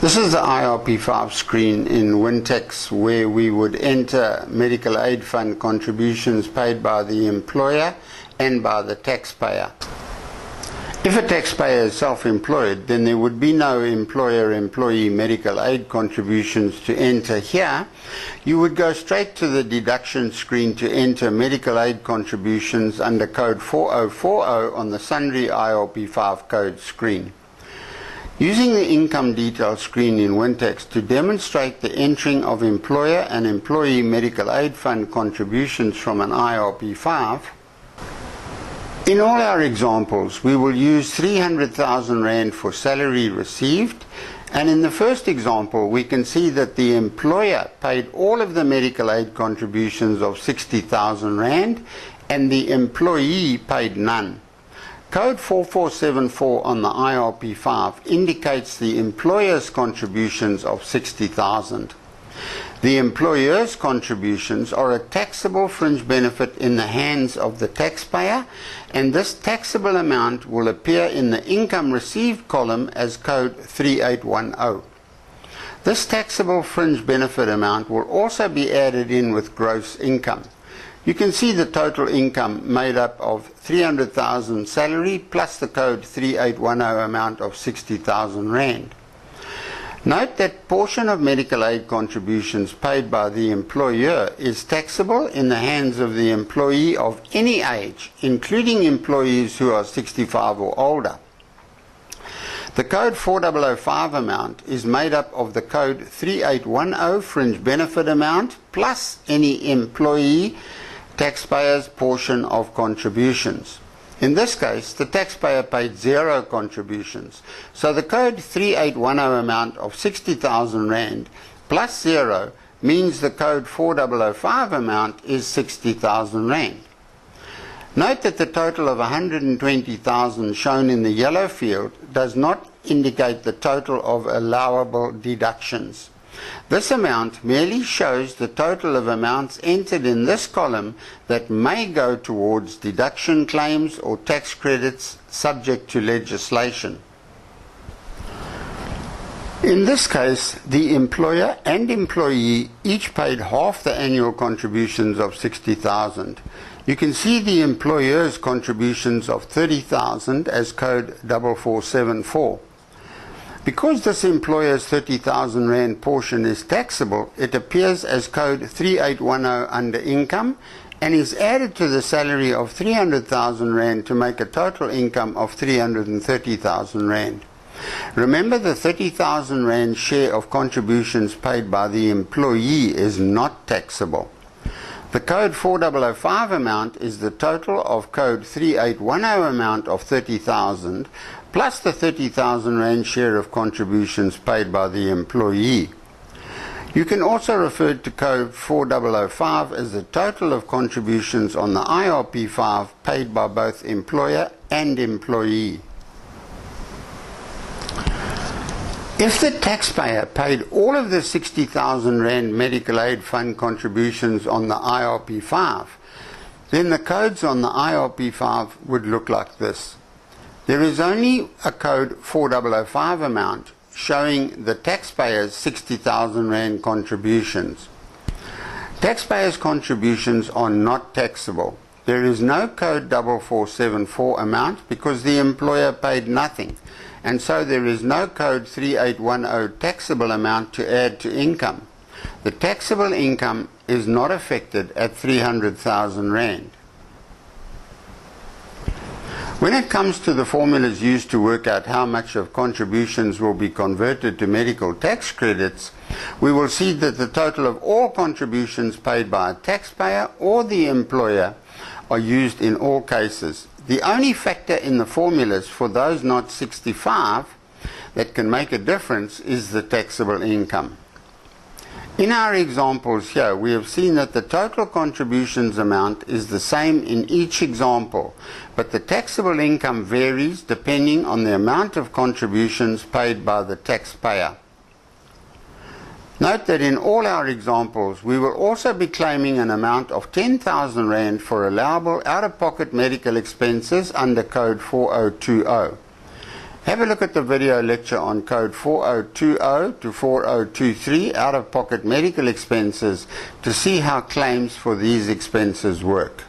This is the IRP5 screen in Wintex, where we would enter medical aid fund contributions paid by the employer and by the taxpayer. If a taxpayer is self-employed, then there would be no employer-employee medical aid contributions to enter here. You would go straight to the deduction screen to enter medical aid contributions under code 4040 on the Sundry IRP5 code screen. Using the income details screen in Wintex to demonstrate the entering of employer and employee medical aid fund contributions from an IRP5, in all our examples we will use 300,000 Rand for salary received, and in the first example we can see that the employer paid all of the medical aid contributions of 60,000 Rand and the employee paid none. Code 4474 on the IRP5 indicates the employer's contributions of 60,000. The employer's contributions are a taxable fringe benefit in the hands of the taxpayer, and this taxable amount will appear in the income received column as code 3810. This taxable fringe benefit amount will also be added in with gross income. You can see the total income made up of 300,000 salary plus the code 3810 amount of 60,000 Rand. Note that portion of medical aid contributions paid by the employer is taxable in the hands of the employee of any age, including employees who are 65 or older. The code 4005 amount is made up of the code 3810 fringe benefit amount plus any employee taxpayer's portion of contributions. In this case, the taxpayer paid 0 contributions, so the code 3810 amount of 60,000 Rand plus 0 means the code 4005 amount is 60,000 Rand. Note that the total of 120,000 shown in the yellow field does not indicate the total of allowable deductions. This amount merely shows the total of amounts entered in this column that may go towards deduction claims or tax credits subject to legislation. In this case, the employer and employee each paid half the annual contributions of 60,000. You can see the employer's contributions of 30,000 as code 4474. Because this employer's 30,000 Rand portion is taxable, it appears as code 3810 under income and is added to the salary of 300,000 Rand to make a total income of 330,000 Rand. Remember, the 30,000 Rand share of contributions paid by the employee is not taxable. The code 4005 amount is the total of code 3810 amount of 30,000 plus the 30,000 Rand share of contributions paid by the employee. You can also refer to code 4005 as the total of contributions on the IRP5 paid by both employer and employee. If the taxpayer paid all of the 60,000 Rand medical aid fund contributions on the IRP5, then the codes on the IRP5 would look like this. There is only a code 4005 amount showing the taxpayer's 60,000 Rand contributions. Taxpayers' contributions are not taxable. There is no code 4474 amount because the employer paid nothing, and so there is no code 3810 taxable amount to add to income. The taxable income is not affected at 300,000 Rand. When it comes to the formulas used to work out how much of contributions will be converted to medical tax credits, we will see that the total of all contributions paid by a taxpayer or the employer are used in all cases. The only factor in the formulas for those not 65 that can make a difference is the taxable income. In our examples here, we have seen that the total contributions amount is the same in each example, but the taxable income varies depending on the amount of contributions paid by the taxpayer. Note that in all our examples, we will also be claiming an amount of 10,000 Rand for allowable out-of-pocket medical expenses under code 4020. Have a look at the video lecture on code 4020 to 4023 out-of-pocket medical expenses to see how claims for these expenses work.